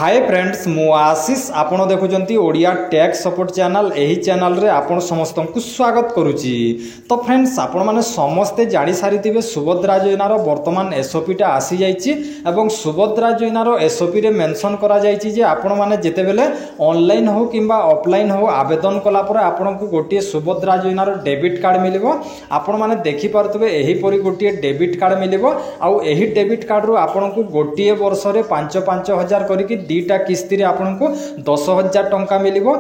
Hi friends मु आशीष आपण देखुंत Odia tax support channel यही चैनल रे आपण समस्त को स्वागत करुच्ची। तो फ्रेंड्स आपण माने समस्ते जानी सारी सुभद्रा योजनार वर्तमान एसओपीटा आसी जाइए एवं सुभद्रा योजनार एसओपी रे मेंशन करा जाइए जे आपण माने जेते बेले ऑनलाइन हो किंबा ऑफलाइन हो आवेदन कला पर आपण को गोटे सुभद्रा योजनार डेबिट कार्ड मिलिबो। आपण माने देखि पारतबे एही परि गोटे डेबिट कार्ड मिलिबो आउ एही डेबिट कार्ड रो आपण को गोटे वर्ष रे 5-5 हजार करिक दीटा किस्ती रे आपन को 10,000 टंका मिलिबो।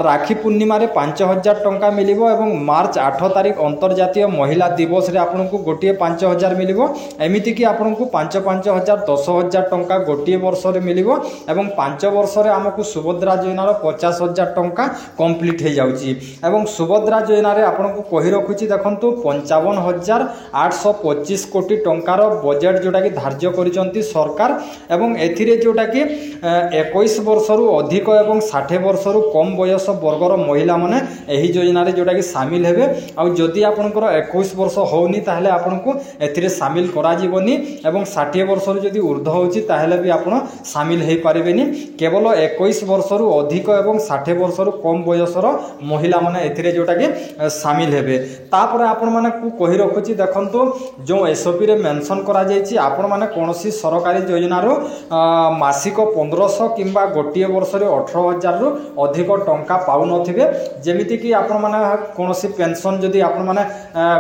राखी पूर्णिमा रे 5,000 टंका मिलिबो एवं मार्च 8 तारिख अंतर्जातीय महिला दिवस रे आपन को गोटे 5,000 मिलिबो। एमिति कि आपन को 5-5 हजार 10,000 टंका गोटे वर्ष रे मिलिबो एवं 5 वर्ष रे हमकु सुभद्रा योजनार 50,000 टंका कंप्लीट हो जाउची। एवं सुभद्रा योजना रे आपन को कहि रखुची देखंतु 55,825 कोटी टंकार बजेट जोटा कि धार्य करिसंती सरकार एवं एथिरे जोटा कि 21 वर्ष रु अधिक एवं 60 वर्ष रु कम बयस वर्गर महिला माने एही योजना रे जोटा कि शामिल हेबे। आउ जदि आपनकर 21 वर्ष होउनी ताहले आपनको एथिरे शामिल करा जीवनी एवं 60 वर्ष रु जदि ऊर्ध्व होउची ताहले भी आपण शामिल हे पारिबेनी। केवल 21 वर्ष रु अधिक एवं 60 वर्ष रु कम बयसर महिला माने एथिरे जोटा कि शामिल हेबे। तापर आपण माने को कहि रखुची देखंतु जो एसओपी रे मेंशन करा जायछि आपण माने कोनोसी सरकारी योजना रो मासिक 1500 किंबा गोटे वर्ष रे 18,000 रु अधिक टंका पाउ नथिबे। जेमिति कि आपण माने कोनोसी पेंशन जदि आपण माने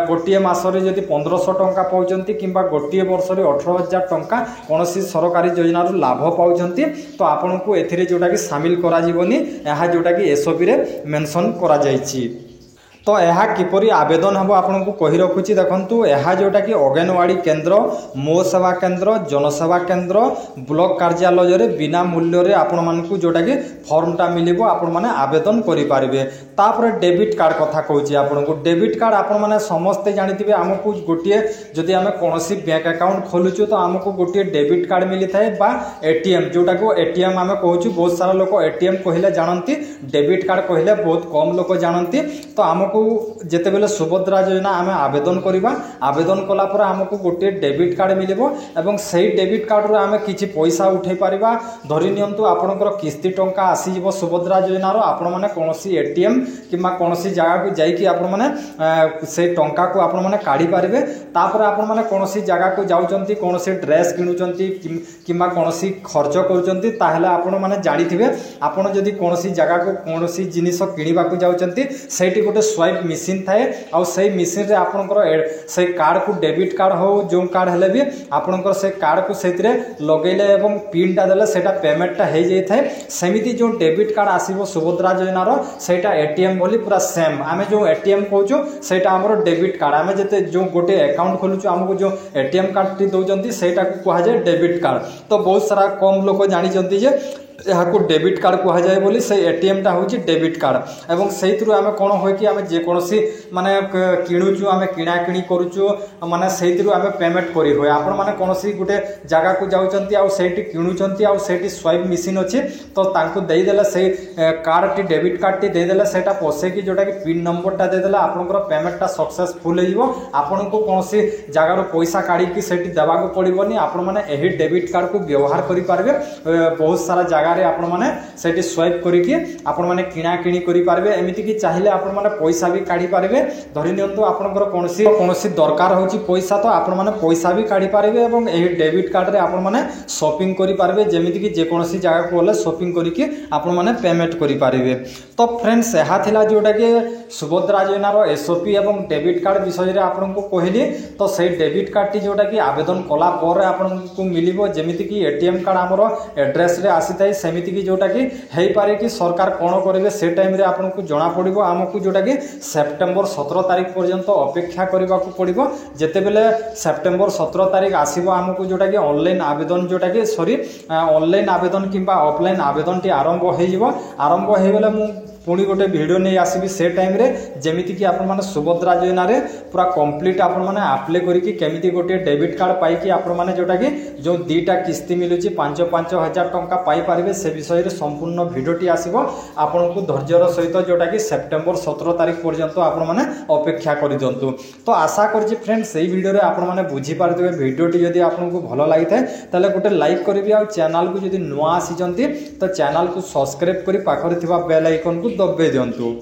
गोटे मास रे जदि 1500 टंका पाउचंती किंबा गोटे वर्ष रे 18,000 टंका कोनोसी सरकारी योजना रो लाभ पाउचंती तो आपण को एथिरे जोटा कि शामिल करा जीवनी एहा जोटा कि एसओपी रे मेंशन करा जायछि। तो यह किपरि आवेदन हम आपन को कहि रखुची देखंतु यह जोटा कि अंगनवाड़ी केन्द्र मो सेवा केन्द्र जनसेवा केन्द्र ब्लॉक कार्यालय रे बिना मूल्य रे आपण मानकु जोटा कि फॉर्मटा मिलिबो आपण माने आवेदन करि पारिबे। तापर डेबिट कार्ड कथा कहूची आपन को डेबिट कार्ड आपण माने समस्त जानिथिबे हमकु गोटिए जदि हमें कोनोसी बैंक अकाउंट खोलुछु तो हमकु गोटिए डेबिट कार्ड मिली थाए बा एटीएम जोटा को एटीएम हमें कहूछु। बहुत सारा लोक एटीएम कहिले जानंती डेबिट कार्ड कहिले बहुत कम लोक जानंती। तो हमकु जेते बेले सुभद्रा योजना आमे आवेदन करिबा आवेदन कला पर हमकु गोटे डेबिट कार्ड मिलिबो एवं सेही डेबिट कार्ड रो आमे किछि पैसा उठै पारिबा। धरि नियंतु आपनकर किस्ती टंका आसी जिवो सुभद्रा योजना रो आपण माने कोनोसी एटीएम किमा कोनोसी जगह को जाई कि आपण माने से टंका को आपण माने काढी पारिबे। तापर आपण माने कोनोसी जगह को जाउचंती कोनोसी ड्रेस किनुचंती किमा कोनोसी खर्च करूचंती ताहले आपण माने जानिथिबे आपण जदि कोनोसी जगह को कोनोसी जिनिस किनिबा को जाउचंती सेठी गोटे स्वाइप मिसिन थाए आउ से मिसिन रे आपनकर से कार्ड को डेबिट कार्ड हो जो कार्ड हेले भी आपनकर से कार्ड को सेतिरे लगेले एवं पिन टा देले सेटा पेमेंट टा हे जाय थाए। सेमिति जो डेबिट कार्ड आसीबो सुभद्रा योजना रो सेटा एटीएम बोली पूरा सेम आमे जो एटीएम कहूचो सेटा हमरो डेबिट कार्ड आमे जते जो गोटे अकाउंट खोलुचो हमको जो एटीएम कार्ड टी दउचंती सेटा को कहा जाय डेबिट कार्ड। तो बहुत सारा कम लोक जानि चंती जे को डेबिट कार्ड कहा जाए बोली से एटीएम टा होची डेबिट कार्ड एवं सेहितरु आमे कोन होय कि आमे जे कोनोसी माने किणुचु आमे किणा किणी करूचु माने सेहितरु आमे पेमेंट करी होय। आपण माने कोनोसी गुटे जगह को जाउचंती आ सेठी किणुचंती आ सेठी स्वाइप मशीन अछि तो तांको देई देला से card T debit card T देई देला सेटा पोसे कि जोटा कि पिन नंबर टा दे देला आपनकर पेमेंट टा सक्सेसफुल हेइबो। आपण को कोनोसी जगह रो पैसा काढी कि सेठी देबा को पड़िबोनी आपण माने एही डेबिट कार्ड को व्यवहार करि पारबे। बहुत सारा जगह आपण माने सेठी स्वाइप करिकि आपण माने किणा किणी करि पारबे। एमिति कि चाहिले आपण माने पैसा भी काढी पारबे। धरि नियंतु आपनकर कोनोसी दरकार होची पैसा तो आपण माने पैसा भी काढी पारबे एवं एही डेबिट कार्ड रे आपण माने शॉपिंग करि पारबे। जेमिति कि जे कोनोसी जगह को ले शॉपिंग करिकि आपण माने पेमेंट करि पारबे। तो फ्रेंड्स एहा थिला जोटा कि सुभद्रा योजना रो एसओपी एवं डेबिट कार्ड विषय रे आपण को कहली। तो से डेबिट कार्ड टी जोटा कि आवेदन कला पर आपण को मिलिबो। जेमिति कि एटीएम कार्ड हमरो एड्रेस रे आसीताई सेमिति कि जोटा कि हेई पारे कि सरकार कोन करिवे से टाइम रे आपन को जणा पड़िबो। हमकु जोटा कि सेप्टेम्बर 17 तारिख पर्यंत अपेक्षा करबा को पड़िबो। जेते बेले सेप्टेम्बर 17 तारिख आसीबो हमकु जोटा कि ऑनलाइन आवेदन जोटा कि ऑनलाइन आवेदन किंबा ऑफलाइन आवेदन टी आरंभ हे जिवो। आरंभ हे गेले मु पुणी गोटे भिडियो नहीं आसबि से टाइम रे जेमिति कि आपण माने सुभद्रा योजना रे पूरा कंप्लीट आपण माने अप्लाई करिकि केमिति गोटे डेबिट कार्ड पाई कि आपण माने जोटा कि जो दीटा किस्ती मिलुची 5-5 हजार टंका पाई पारिबे से विषय रे संपूर्ण भिडियोटी आसीबो आपण को धैर्यर सहित जोटा कि सेप्टेम्बर 17 तारिख पर्यंत आपण माने अपेक्षा करि दियंतु। तो आशा करछि फ्रेंड्स सेही भिडियो रे आपण माने बुझी पारथिबे भिडियोटी जदि आपण को भलो लागि थाए ताले गोटे लाइक करिबि आ चैनल को जदि नुआ आसी जंती तो चैनल को सब्सक्राइब करी पाखरे थिबा बेल आइकन को दबे दियंतु।